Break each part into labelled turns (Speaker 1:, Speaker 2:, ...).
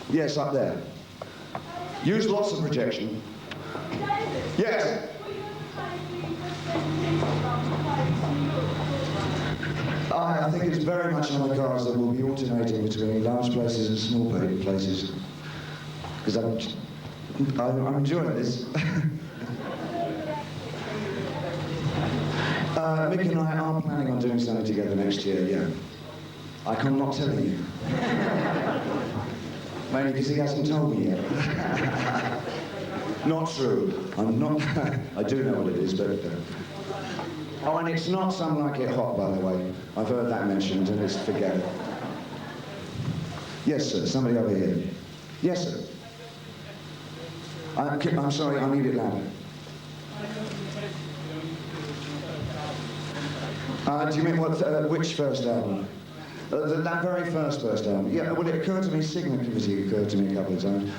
Speaker 1: Yes, up there. Use lots of projection. Yes. I think it's very much on the cards that we'll be alternating between large places and small places. Because I'm enjoying this. Mick and I are planning on doing something together next year, yeah. I'm not telling you. Mainly because he hasn't told me yet. Not true. I'm not. I do know what it is, but. Oh, and it's not Some Like It Hot, by the way. I've heard that mentioned, and it's forget it. Yes, sir. Somebody over here. Yes, sir. I'm sorry. I need it louder. Do you mean which first album? That very first album. Yeah, well, it occurred to me, Sigma Committee occurred to me a couple of times.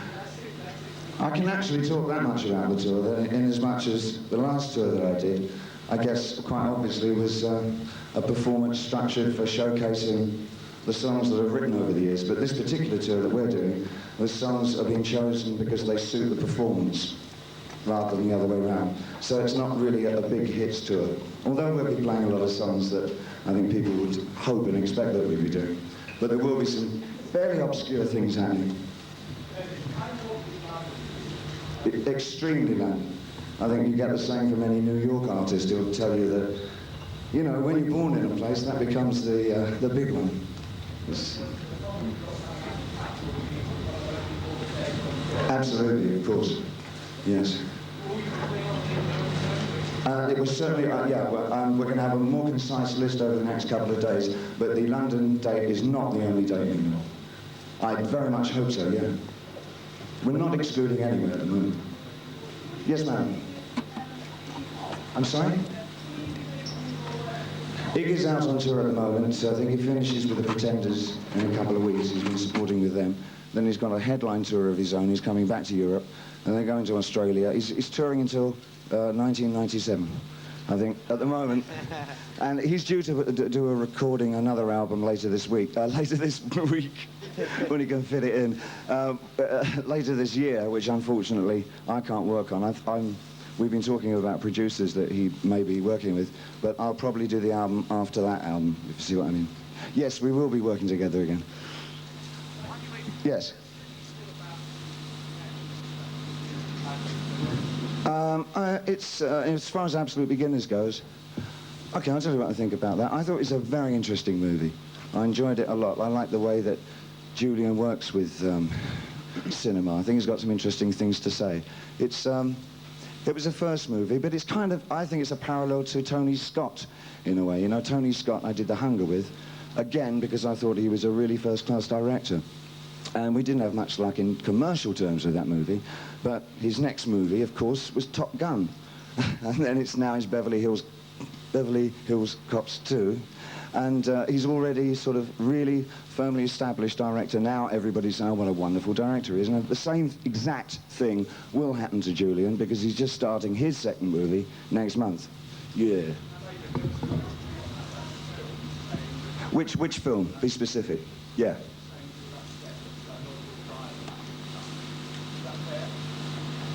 Speaker 1: I can actually talk that much about the tour, that in as much as the last tour that I did, I guess quite obviously was a performance structured for showcasing the songs that I've written over the years. But this particular tour that we're doing, the songs are being chosen because they suit the performance rather than the other way around. So it's not really a big hits tour. Although we'll be playing a lot of songs that I think people would hope and expect that we'd be doing. But there will be some fairly obscure things happening. Extremely loud. I think you get the same from any New York artist who'll tell you that, you know, when you're born in a place, that becomes the big one. Absolutely, of course. Yes. It was certainly, yeah, we're going to have a more concise list over the next couple of days, but the London date is not the only date. I very much hope so, yeah. We're not excluding anywhere at the moment. Yes, ma'am. I'm sorry? Iggy's out on tour at the moment, so I think he finishes with the Pretenders in a couple of weeks. He's been supporting with them. Then he's got a headline tour of his own. He's coming back to Europe, and they're going to Australia. He's touring until 1997, I think, at the moment. And he's due to do a recording, another album later this week. Later this week, when he can fit it in. Later this year, which unfortunately I can't work on. We've been talking about producers that he may be working with, but I'll probably do the album after that album, if you see what I mean. Yes, we will be working together again. Yes. It's as far as Absolute Beginners goes. Okay, I'll tell you what I think about that. I thought it was a very interesting movie. I enjoyed it a lot. I like the way that Julian works with cinema. I think he's got some interesting things to say. It was a first movie, but it's kind of, I think it's a parallel to Tony Scott in a way. You know, Tony Scott I did The Hunger with, again, because I thought he was a really first-class director. And we didn't have much luck in commercial terms with that movie, but his next movie, of course, was Top Gun. And then it's now his Beverly Hills Cops 2. And he's already sort of really firmly established director. Now everybody's saying, oh, what a wonderful director he is. And the same exact thing will happen to Julian because he's just starting his second movie next month. Yeah. Which film? Be specific. Yeah.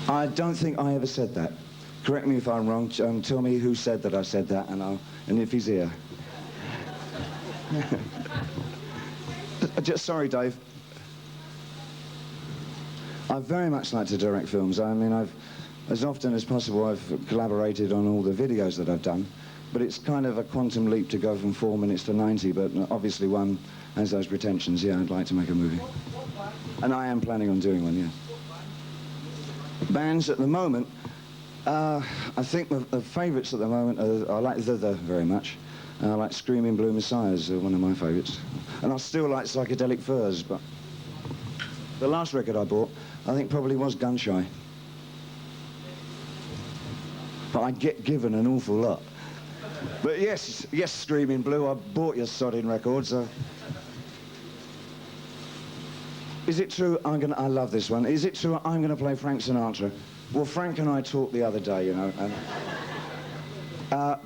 Speaker 1: I don't think I ever said that. Correct me if I'm wrong. Tell me who said that I said that, and if he's here. Sorry, Dave. I very much like to direct films. I mean, as often as possible, I've collaborated on all the videos that I've done, but it's kind of a quantum leap to go from 4 minutes to 90, but obviously one has those pretensions. Yeah, I'd like to make a movie. And I am planning on doing one, yeah. Bands at the moment, I think the favourites at the moment I like The very much. I like Screaming Blue Messiahs, one of my favourites. And I still like Psychedelic Furs, but the last record I bought, I think probably was Gunshy. But I get given an awful lot. But yes, Screaming Blue, I bought your sodding records. Is it true I love this one. Is it true I'm going to play Frank Sinatra? Well, Frank and I talked the other day, you know, and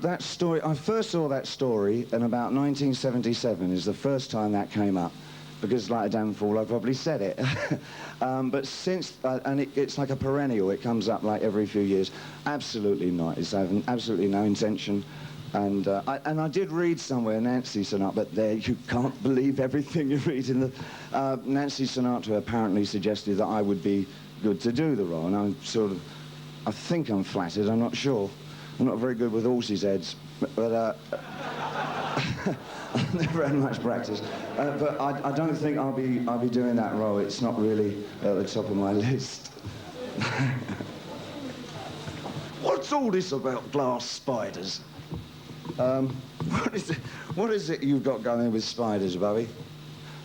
Speaker 1: that story, I first saw that story in about 1977 is the first time that came up. because like a damn fool, I probably said it. But since, and it's like a perennial, it comes up like every few years. Absolutely not. It's having absolutely no intention. And I did read somewhere Nancy Sinatra, but there you can't believe everything you read in the... Nancy Sinatra apparently suggested that I would be good to do the role, and I'm sort of... I think I'm flattered, I'm not sure. I'm not very good with horses' heads, but I've never had much practice. But I don't think I'll be doing that role. It's not really at the top of my list. What's all this about glass spiders? What is it you've got going with spiders, Bowie?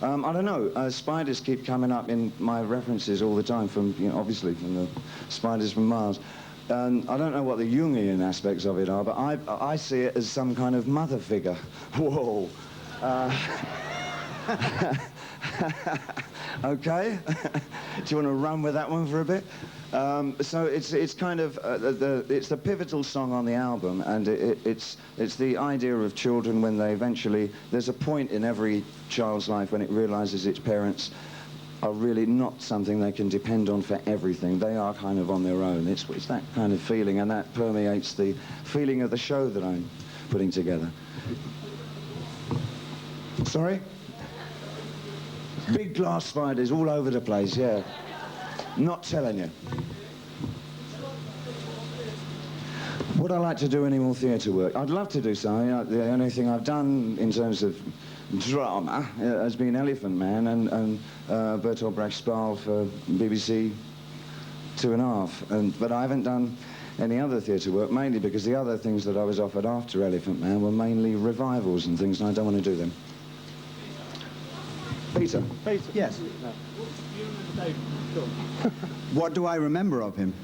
Speaker 1: I don't know. Spiders keep coming up in my references all the time, from, you know, obviously from the spiders from Mars. I don't know what the Jungian aspects of it are, but I see it as some kind of mother figure. Whoa. Okay. Do you want to run with that one for a bit? So it's kind of it's the pivotal song on the album, and it's the idea of children when they eventually... There's a point in every child's life when it realizes its parents are really not something they can depend on for everything. They are kind of on their own. It's that kind of feeling, and that permeates the feeling of the show that I'm putting together. Sorry? Big glass spiders all over the place, yeah. Not telling you. Would I like to do any more theatre work? I'd love to do so. The only thing I've done in terms of drama has been Elephant Man and Bertolt Brecht's Spal for BBC 2½. But I haven't done any other theatre work, mainly because the other things that I was offered after Elephant Man were mainly revivals and things, and I don't want to do them. Peter.
Speaker 2: Peter.
Speaker 3: Yes. What do I remember of him?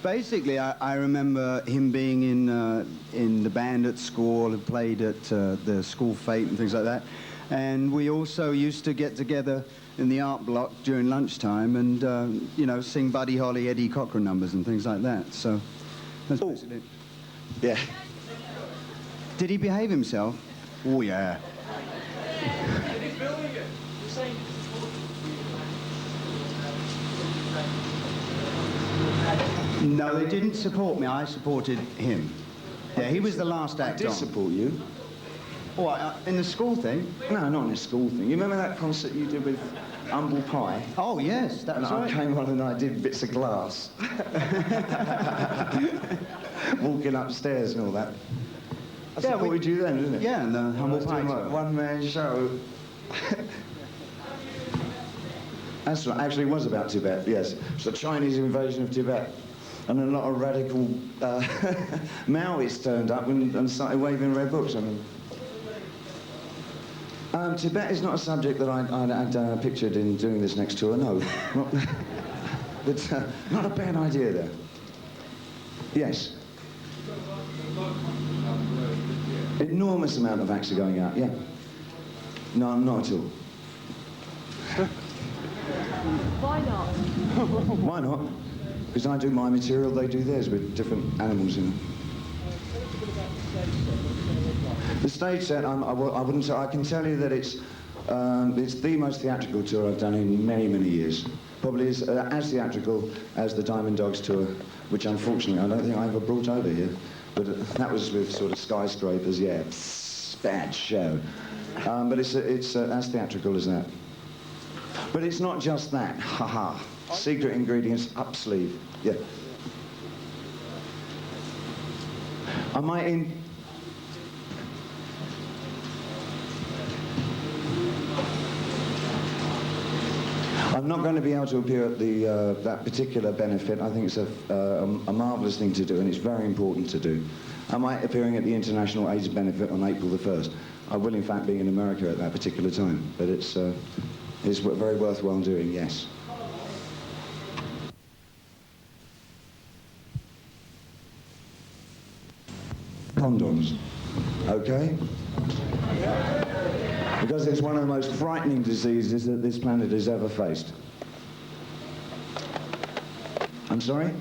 Speaker 3: Basically, I remember him being in the band at school, and played at the school fete and things like that. And we also used to get together in the art block during lunchtime and, you know, sing Buddy Holly, Eddie Cochran numbers and things like that. So that's basically it.
Speaker 1: Yeah.
Speaker 3: Did he behave himself? Oh, yeah. No, they didn't support me. I supported him. Yeah, he was the last act
Speaker 1: I did support you.
Speaker 3: What, in the school thing?
Speaker 1: No, not in the school thing. You remember that concert you did with Humble Pie?
Speaker 3: Oh, yes, that's right.
Speaker 1: I came on and I did bits of glass. Walking upstairs and all that. I supported you then, didn't it?
Speaker 3: Yeah, and the Humble Pie.
Speaker 1: Like one-man show. That's right. Actually, it was about Tibet, yes. It's the Chinese invasion of Tibet. And a lot of radical Maoists turned up and started waving red books. I mean, Tibet is not a subject that I'd pictured in doing this next tour, no. But not a bad idea there. Yes. Enormous amount of acts are going out, yeah. No, not at all.
Speaker 4: Why not?
Speaker 1: Why not? Because I do my material, they do theirs with different animals in them. The stage set, I wouldn't say. I can tell you that it's the most theatrical tour I've done in many, many years. Probably as theatrical as the Diamond Dogs tour, which unfortunately I don't think I ever brought over here. But that was with sort of skyscrapers, yeah. Psst, bad show. But it's as theatrical as that. But it's not just that. Ha-ha. Secret ingredients up sleeve. Yeah. Am I in? I'm not going to be able to appear at the that particular benefit. I think it's a marvellous thing to do, and it's very important to do. Am I appearing at the International AIDS benefit on April the 1st? I will, in fact, be in America at that particular time, but it's very worthwhile doing, yes. Condoms, okay? Because it's one of the most frightening diseases that this planet has ever faced. I'm sorry?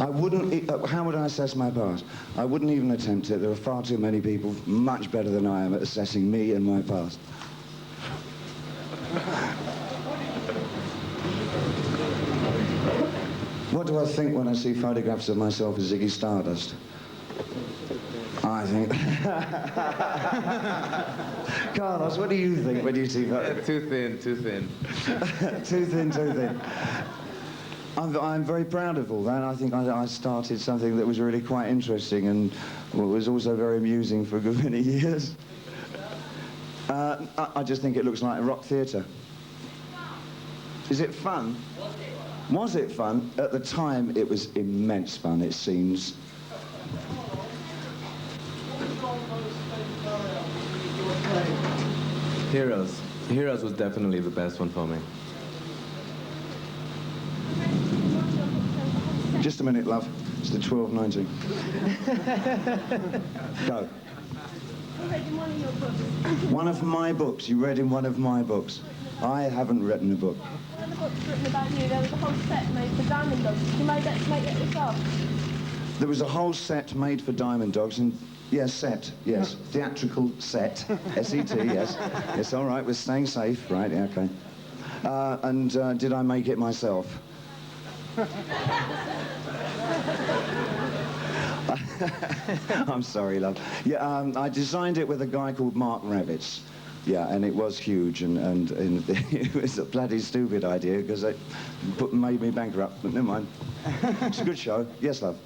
Speaker 1: I wouldn't, how would I assess my past? I wouldn't even attempt it. There are far too many people much better than I am at assessing me and my past. What do I think when I see photographs of myself as Ziggy Stardust? I think... Carlos, what do you think when you see photographs?
Speaker 2: Too thin, too thin.
Speaker 1: Too thin, too thin. I'm very proud of all that. I think I started something that was really quite interesting and was also very amusing for a good many years. I just think it looks like a rock theatre. Is it fun? Was it fun? At the time, it was immense fun, it seems.
Speaker 2: Heroes. Heroes was definitely the best one for me.
Speaker 1: Just a minute, love. It's the 12:19. Go.
Speaker 4: You read in one of your books.
Speaker 1: One of my books. You read in one of my books. I haven't written a book.
Speaker 4: One of the books written about you, there was a whole set made for Diamond Dogs. Did you make it yourself?
Speaker 1: There was a whole set made for Diamond Dogs, and yes, set, yes, theatrical set, S-E-T, yes, yes, all right, we're staying safe, right, yeah, okay. And did I make it myself? I'm sorry, love. Yeah, I designed it with a guy called Mark Ravitz. Yeah, and it was huge, and it was a bloody stupid idea because it made me bankrupt, but never mind. It's a good show. Yes, love.